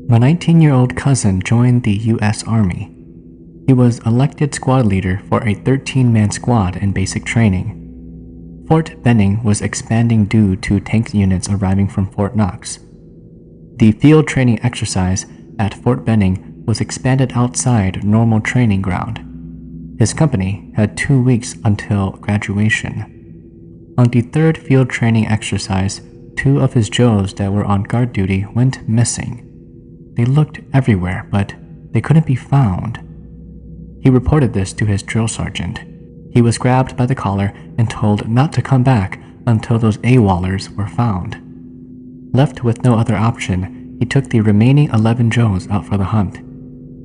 My 19-year-old cousin joined the U.S. Army. He was elected squad leader for a 13-man squad in basic training. Fort Benning was expanding due to tank units arriving from Fort Knox. The field training exercise at Fort Benning was expanded outside normal training ground. His company had 2 weeks until graduation. On the third field training exercise, 2 of his Joes that were on guard duty went missing. They looked everywhere, but they couldn't be found. He reported this to his drill sergeant. He was grabbed by the collar and told not to come back until those AWOLers were found. Left with no other option, he took the remaining 11 Joes out for the hunt.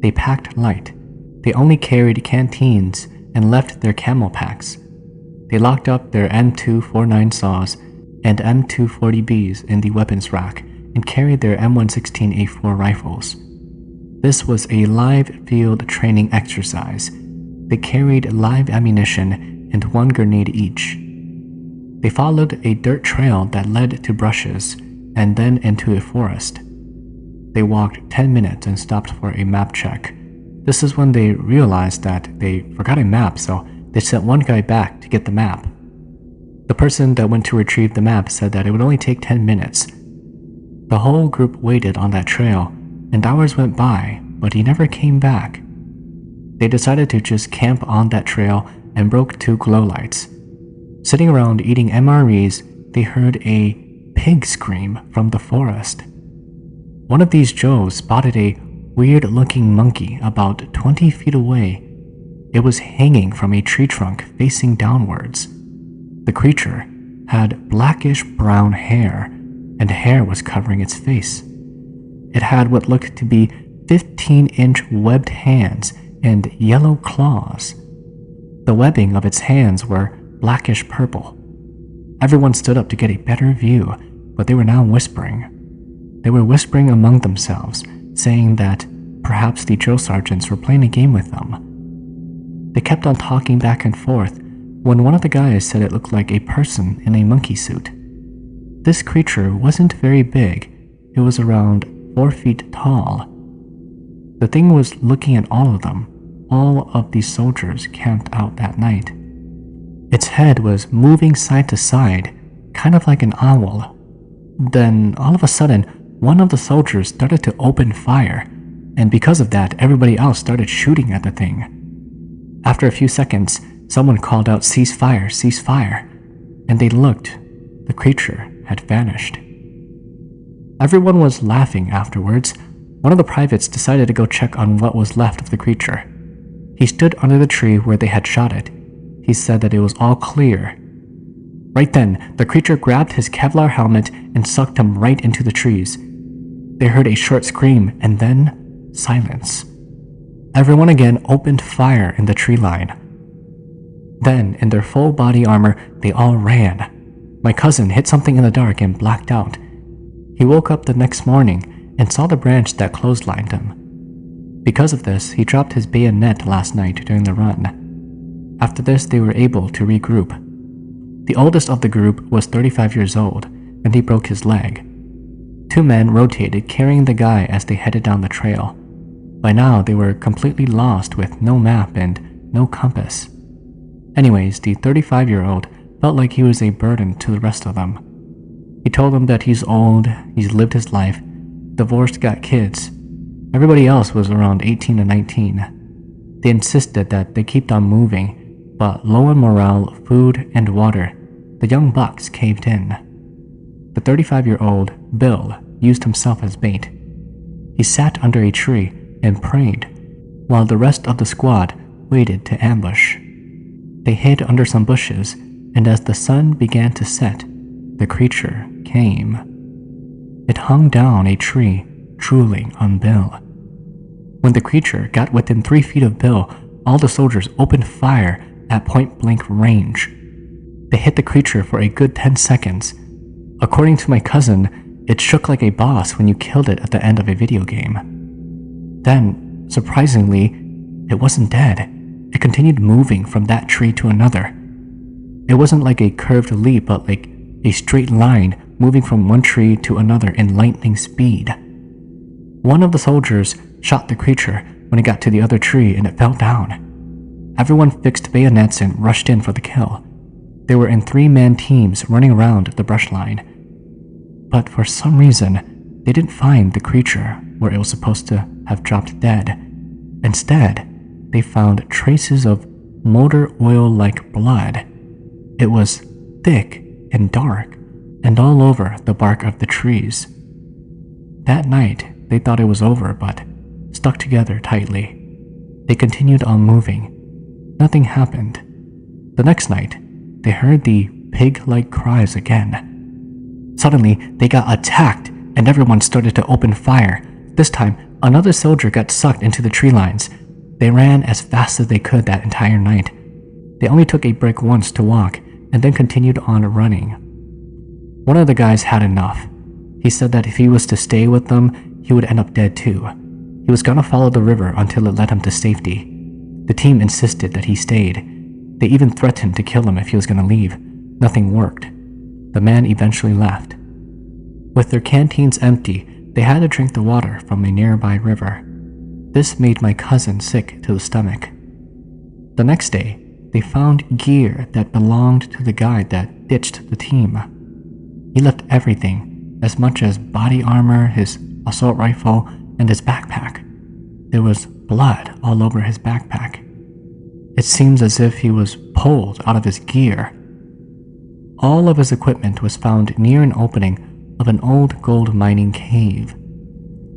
They packed light. They only carried canteens and left their camel packs. They locked up their M249 saws and M240Bs in the weapons rack and carried their M116A4 rifles. This was a live field training exercise. They carried live ammunition and 1 grenade each. They followed a dirt trail that led to brushes and then into a forest. They walked 10 minutes and stopped for a map check. This is when they realized that they forgot a map, so they sent one guy back to get the map. The person that went to retrieve the map said that it would only take 10 minutes. The whole group waited on that trail, and hours went by, but he never came back. They decided to just camp on that trail and broke 2 glow lights. Sitting around eating MREs, they heard a pig scream from the forest. One of these Joes spotted a weird-looking monkey about 20 feet away. It was hanging from a tree trunk facing downwards. The creature had blackish-brown hair, and hair was covering its face. It had what looked to be 15-inch webbed hands and yellow claws. The webbing of its hands were blackish-purple. Everyone stood up to get a better view, but they were now whispering. They were whispering among themselves, saying that perhaps the drill sergeants were playing a game with them. They kept on talking back and forth when one of the guys said it looked like a person in a monkey suit. This creature wasn't very big. It was around 4 feet tall. The thing was looking at all of them, all of the soldiers camped out that night. Its head was moving side to side, kind of like an owl. Then, all of a sudden, one of the soldiers started to open fire, and because of that, everybody else started shooting at the thing. After a few seconds, someone called out, "Cease fire, cease fire," and they looked. The creature had vanished. Everyone was laughing afterwards. One of the privates decided to go check on what was left of the creature. He stood under the tree where they had shot it. He said that it was all clear. Right then, the creature grabbed his Kevlar helmet and sucked him right into the trees. They heard a short scream and then silence. Everyone again opened fire in the tree line. Then, in their full body armor, they all ran. My cousin hit something in the dark and blacked out. He woke up the next morning and saw the branch that clotheslined him. Because of this, he dropped his bayonet last night during the run. After this, they were able to regroup. The oldest of the group was 35 years old, and he broke his leg. 2 men rotated, carrying the guy as they headed down the trail. By now, they were completely lost with no map and no compass. Anyways, the 35-year-old felt like he was a burden to the rest of them. He told them that he's old, he's lived his life, divorced, got kids. Everybody else was around 18 and 19. They insisted that they keep on moving, but low on morale, food, and water, the young bucks caved in. The 35-year-old, Bill, used himself as bait. He sat under a tree and prayed, while the rest of the squad waited to ambush. They hid under some bushes, and as the sun began to set, the creature came. It hung down a tree, drooling on Bill. When the creature got within 3 feet of Bill, all the soldiers opened fire at point-blank range. They hit the creature for a good 10 seconds. According to my cousin, it shook like a boss when you killed it at the end of a video game. Then, surprisingly, it wasn't dead. It continued moving from that tree to another. It wasn't like a curved leap, but like a straight line moving from one tree to another in lightning speed. One of the soldiers shot the creature when it got to the other tree and it fell down. Everyone fixed bayonets and rushed in for the kill. They were in 3-man teams running around the brush line. But for some reason, they didn't find the creature where it was supposed to have dropped dead. Instead, they found traces of motor oil-like blood. It was thick and dark and all over the bark of the trees. That night, they thought it was over, but stuck together tightly. They continued on moving. Nothing happened. The next night, they heard the pig-like cries again. Suddenly, they got attacked and everyone started to open fire. This time, another soldier got sucked into the tree lines. They ran as fast as they could that entire night. They only took a break once to walk and then continued on running. One of the guys had enough. He said that if he was to stay with them, he would end up dead too. He was gonna follow the river until it led him to safety. The team insisted that he stayed. They even threatened to kill him if he was gonna leave. Nothing worked. The man eventually left. With their canteens empty, they had to drink the water from a nearby river. This made my cousin sick to the stomach. The next day, they found gear that belonged to the guy that ditched the team. He left everything, as much as body armor, his assault rifle, and his backpack. There was blood all over his backpack. It seems as if he was pulled out of his gear. All of his equipment was found near an opening of an old gold mining cave.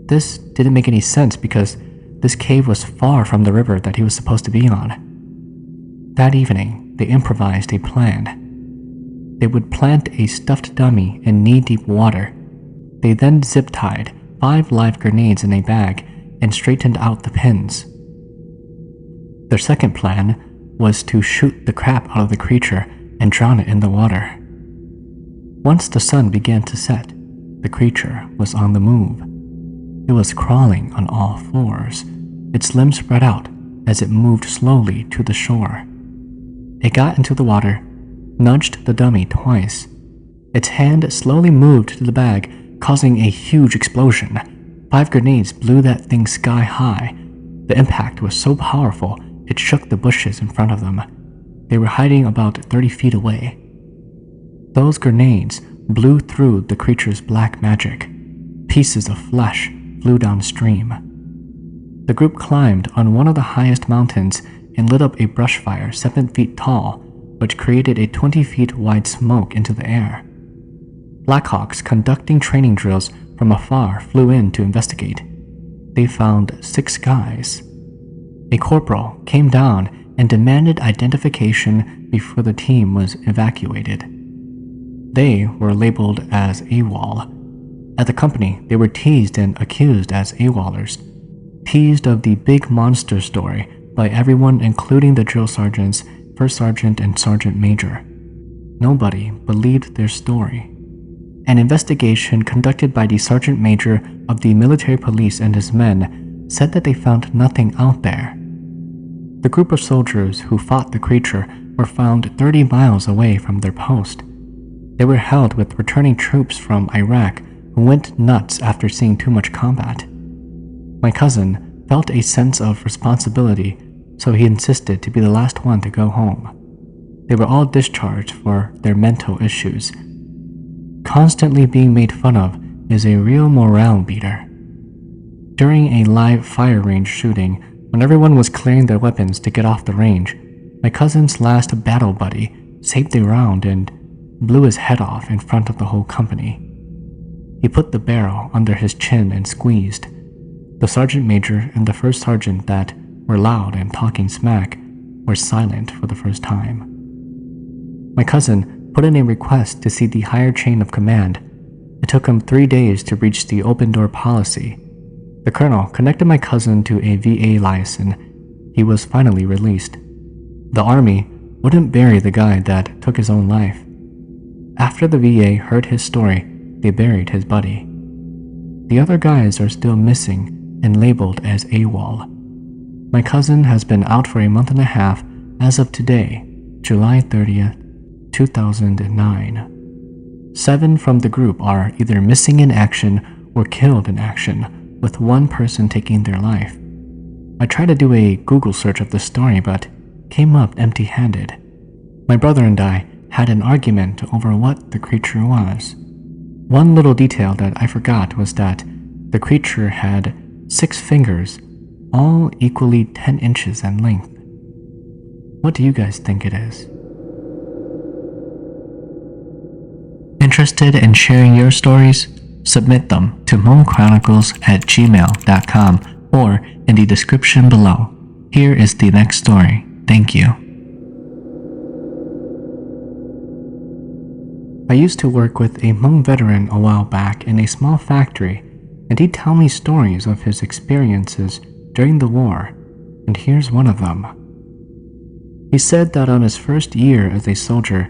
This didn't make any sense because this cave was far from the river that he was supposed to be on. That evening, they improvised a plan. They would plant a stuffed dummy in knee-deep water. They then zip-tied 5 live grenades in a bag and straightened out the pins. Their second plan was to shoot the crap out of the creature and drown it in the water. Once the sun began to set, the creature was on the move. It was crawling on all fours, its limbs spread out as it moved slowly to the shore. It got into the water, nudged the dummy twice. Its hand slowly moved to the bag, causing a huge explosion. 5 grenades blew that thing sky high. The impact was so powerful, it shook the bushes in front of them. They were hiding about 30 feet away. Those grenades blew through the creature's black magic. Pieces of flesh flew downstream. The group climbed on one of the highest mountains and lit up a brush fire 7 feet tall, which created a 20 feet wide smoke into the air. Blackhawks conducting training drills from afar flew in to investigate. They found 6 guys. A corporal came down and demanded identification before the team was evacuated. They were labeled as AWOL. At the company, they were teased and accused as AWOLers, teased of the big monster story by everyone including the drill sergeants, first sergeant, and sergeant major. Nobody believed their story. An investigation conducted by the sergeant major of the military police and his men said that they found nothing out there. The group of soldiers who fought the creature were found 30 miles away from their post. They were held with returning troops from Iraq who went nuts after seeing too much combat. My cousin felt a sense of responsibility, so he insisted to be the last one to go home. They were all discharged for their mental issues. Constantly being made fun of is a real morale beater. During a live fire range shooting, when everyone was clearing their weapons to get off the range, my cousin's last battle buddy saved a round and blew his head off in front of the whole company. He put the barrel under his chin and squeezed. The sergeant major and the first sergeant that were loud and talking smack were silent for the first time. My cousin put in a request to see the higher chain of command. It took him 3 days to reach the open door policy. The colonel connected my cousin to a VA license. He was finally released. The army wouldn't bury the guy that took his own life. After the VA heard his story, they buried his buddy. The other guys are still missing and labeled as AWOL. My cousin has been out for a month and a half as of today, July 30th, 2009. 7 from the group are either missing in action or killed in action, with one person taking their life. I tried to do a Google search of the story, but came up empty-handed. My brother and I had an argument over what the creature was. One little detail that I forgot was that the creature had 6 fingers, all equally 10 inches in length. What do you guys think it is? Interested in sharing your stories? Submit them to HmongChronicles@gmail.com or in the description below. Here is the next story. Thank you. I used to work with a Hmong veteran a while back in a small factory, and he'd tell me stories of his experiences during the war, and here's one of them. He said that on his first year as a soldier,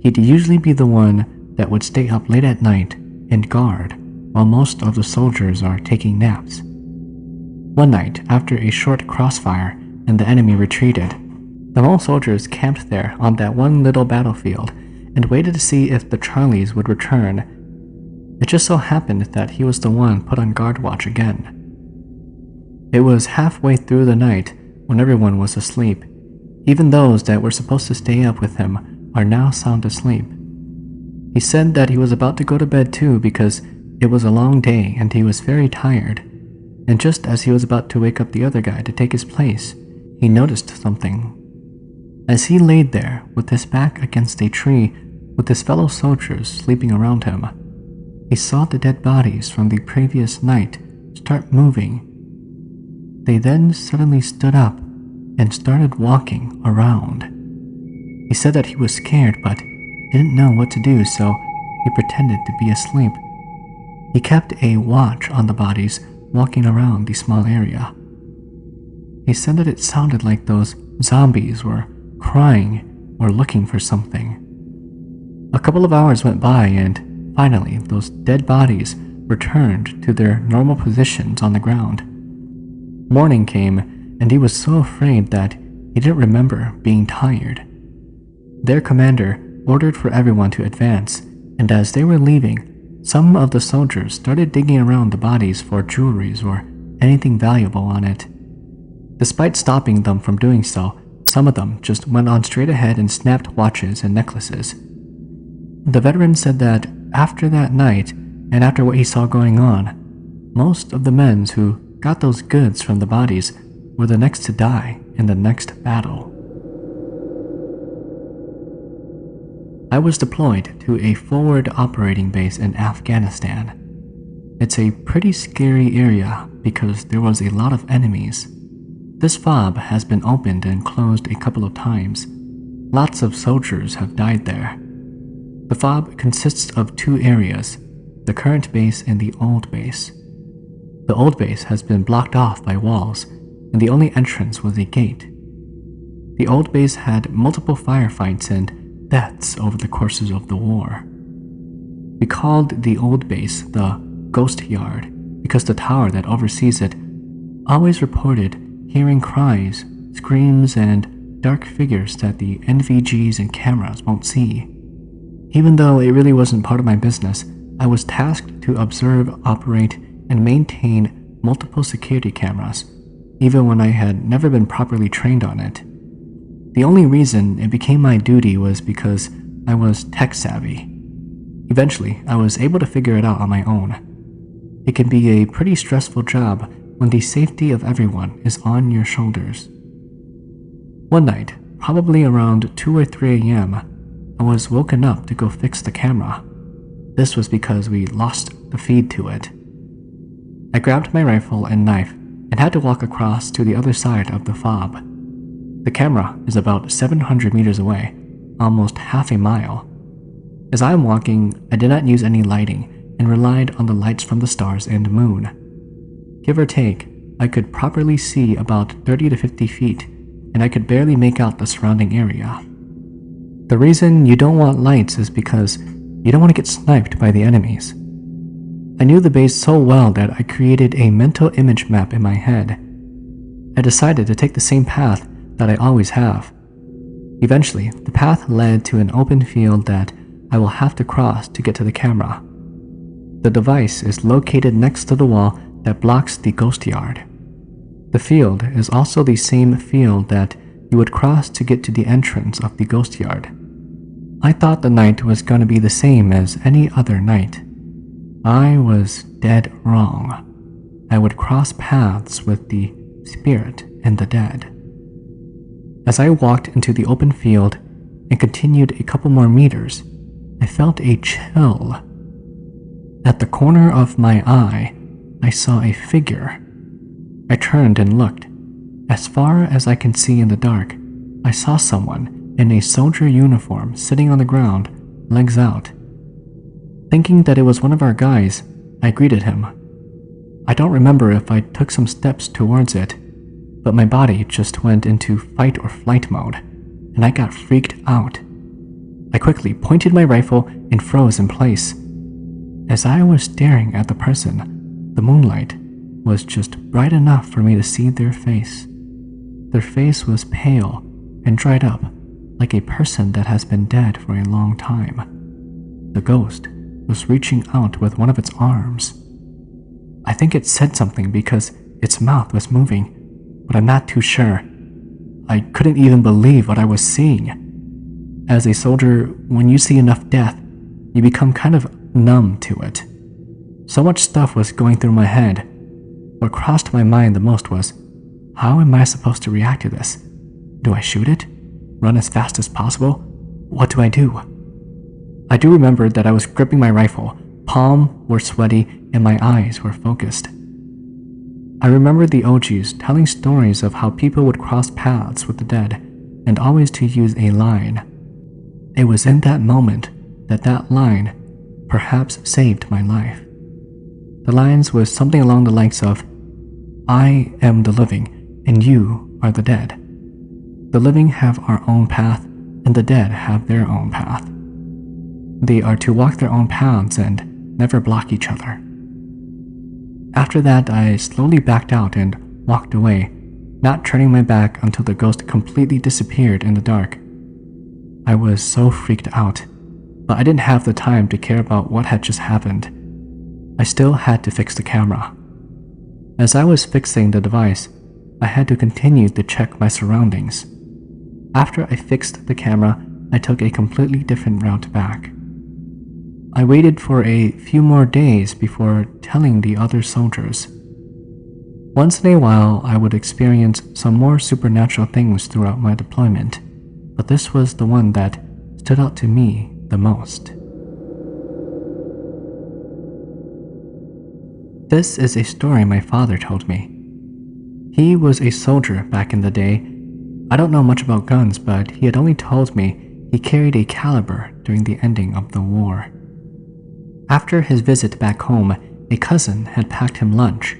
he'd usually be the one that would stay up late at night and guard while most of the soldiers are taking naps. One night, after a short crossfire and the enemy retreated, the Hmong soldiers camped there on that one little battlefield and waited to see if the Charlies would return. It just so happened that he was the one put on guard watch again. It was halfway through the night when everyone was asleep. Even those that were supposed to stay up with him are now sound asleep. He said that he was about to go to bed too because it was a long day and he was very tired. And just as he was about to wake up the other guy to take his place, he noticed something. As he laid there with his back against a tree with his fellow soldiers sleeping around him, he saw the dead bodies from the previous night start moving. They then suddenly stood up and started walking around. He said that he was scared but didn't know what to do, so he pretended to be asleep. He kept a watch on the bodies walking around the small area. He said that it sounded like those zombies were crying or looking for something. A couple of hours went by and finally those dead bodies returned to their normal positions on the ground. Morning came and he was so afraid that he didn't remember being tired. Their commander ordered for everyone to advance, and as they were leaving, some of the soldiers started digging around the bodies for jewelries or anything valuable on it. Despite stopping them from doing so, some of them just went on straight ahead and snapped watches and necklaces. The veteran said that after that night, and after what he saw going on, most of the men who got those goods from the bodies were the next to die in the next battle. I was deployed to a forward operating base in Afghanistan. It's a pretty scary area because there was a lot of enemies. This fob has been opened and closed a couple of times. Lots of soldiers have died there. The fob consists of 2 areas, the current base and the old base. The old base has been blocked off by walls, and the only entrance was a gate. The old base had multiple firefights and deaths over the courses of the war. We called the old base the Ghost Yard because the tower that oversees it always reported hearing cries, screams, and dark figures that the NVGs and cameras won't see. Even though it really wasn't part of my business, I was tasked to observe, operate, and maintain multiple security cameras, even when I had never been properly trained on it. The only reason it became my duty was because I was tech savvy. Eventually, I was able to figure it out on my own. It can be a pretty stressful job when the safety of everyone is on your shoulders. One night, probably around 2 or 3 a.m., I was woken up to go fix the camera. This was because we lost the feed to it. I grabbed my rifle and knife and had to walk across to the other side of the fob. The camera is about 700 meters away, almost half a mile. As I am walking, I did not use any lighting and relied on the lights from the stars and moon. Give or take, I could properly see about 30 to 50 feet, and I could barely make out the surrounding area. The reason you don't want lights is because you don't want to get sniped by the enemies. I knew the base so well that I created a mental image map in my head. I decided to take the same path that I always have. Eventually, the path led to an open field that I will have to cross to get to the camera. The device is located next to the wall that blocks the ghost yard. The field is also the same field that you would cross to get to the entrance of the ghost yard. I thought the night was going to be the same as any other night. I was dead wrong. I would cross paths with the spirit and the dead. As I walked into the open field and continued a couple more meters, I felt a chill. At the corner of my eye, I saw a figure. I turned and looked. As far as I can see in the dark, I saw someone in a soldier uniform sitting on the ground, legs out. Thinking that it was one of our guys, I greeted him. I don't remember if I took some steps towards it, but my body just went into fight or flight mode, and I got freaked out. I quickly pointed my rifle and froze in place. As I was staring at the person, the moonlight was just bright enough for me to see their face. Their face was pale and dried up, like a person that has been dead for a long time. The ghost was reaching out with one of its arms. I think it said something because its mouth was moving, but I'm not too sure. I couldn't even believe what I was seeing. As a soldier, when you see enough death, you become kind of numb to it. So much stuff was going through my head. What crossed my mind the most was, how am I supposed to react to this? Do I shoot it? Run as fast as possible? What do I do? I do remember that I was gripping my rifle, palms were sweaty, and my eyes were focused. I remember the OGs telling stories of how people would cross paths with the dead, and always to use a line. It was in that moment that that line perhaps saved my life. The lines was something along the lines of, I am the living, and you are the dead. The living have our own path, and the dead have their own path. They are to walk their own paths and never block each other. After that, I slowly backed out and walked away, not turning my back until the ghost completely disappeared in the dark. I was so freaked out, but I didn't have the time to care about what had just happened. I still had to fix the camera. As I was fixing the device, I had to continue to check my surroundings. After I fixed the camera, I took a completely different route back. I waited for a few more days before telling the other soldiers. Once in a while, I would experience some more supernatural things throughout my deployment, but this was the one that stood out to me the most. This is a story my father told me. He was a soldier back in the day. I don't know much about guns, but he had only told me he carried a caliber during the ending of the war. After his visit back home, a cousin had packed him lunch.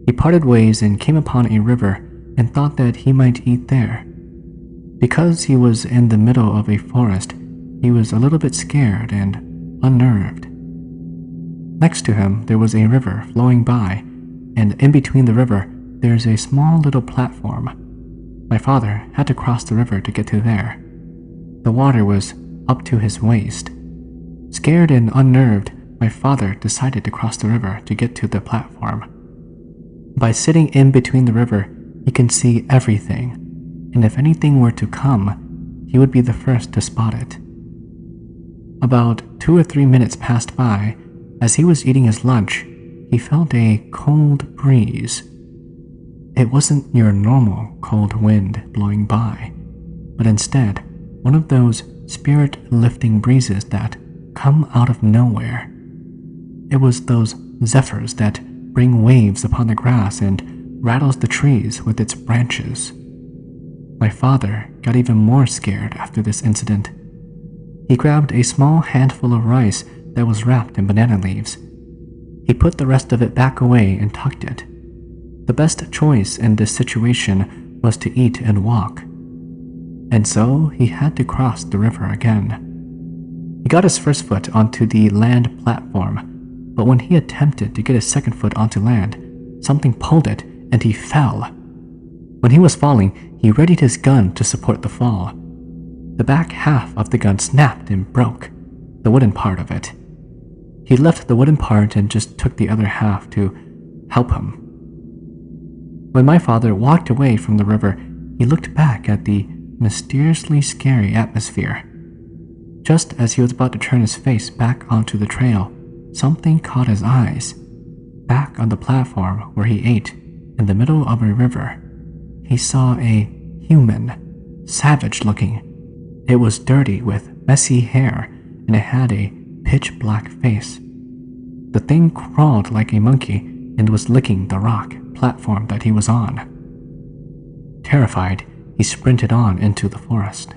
He parted ways and came upon a river and thought that he might eat there. Because he was in the middle of a forest, he was a little bit scared and unnerved. Next to him, there was a river flowing by, and in between the river, there's a small little platform. My father had to cross the river to get to there. The water was up to his waist. Scared and unnerved, my father decided to cross the river to get to the platform. By sitting in between the river, he can see everything, and if anything were to come, he would be the first to spot it. About 2 or 3 minutes passed by. As he was eating his lunch, he felt a cold breeze. It wasn't your normal cold wind blowing by, but instead one of those spirit-lifting breezes that come out of nowhere. It was those zephyrs that bring waves upon the grass and rattles the trees with its branches. My father got even more scared after this incident. He grabbed a small handful of rice that was wrapped in banana leaves. He put the rest of it back away and tucked it. The best choice in this situation was to eat and walk. And so he had to cross the river again. He got his first foot onto the land platform, but when he attempted to get his second foot onto land, something pulled it and he fell. When he was falling, he readied his gun to support the fall. The back half of the gun snapped and broke, the wooden part of it. He left the wooden part and just took the other half to help him. When my father walked away from the river, he looked back at the mysteriously scary atmosphere. Just as he was about to turn his face back onto the trail, something caught his eyes. Back on the platform where he ate, in the middle of a river, he saw a human, savage-looking. It was dirty with messy hair, and it had a pitch-black face. The thing crawled like a monkey and was licking the rock platform that he was on. Terrified, he sprinted on into the forest.